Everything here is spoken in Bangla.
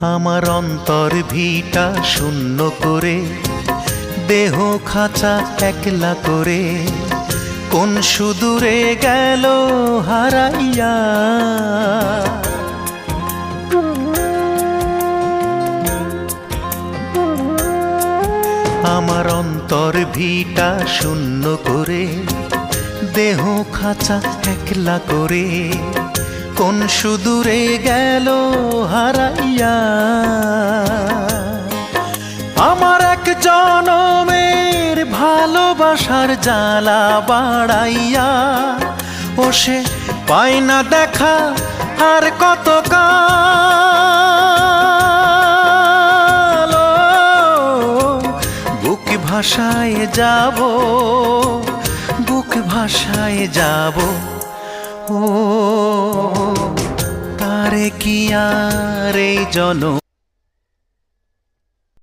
আমার অন্তর ভিটা শূন্য করে, দেহ খাঁচা একলা করে, কোন সুদূরে গেল হারাইয়া। আমার অন্তর ভিটা শূন্য করে, দেহ খাঁচা একলা করে, কোন সুদূরে গেল হারাইয়া। আমার এক জনমের ভালোবাসার জ্বালা বাড়াইয়া, ও সে পায় না দেখা আর কত কাল। বুক ভাষায় যাব, বুক ভাষায় যাব, ও তারে কি আর এই জনম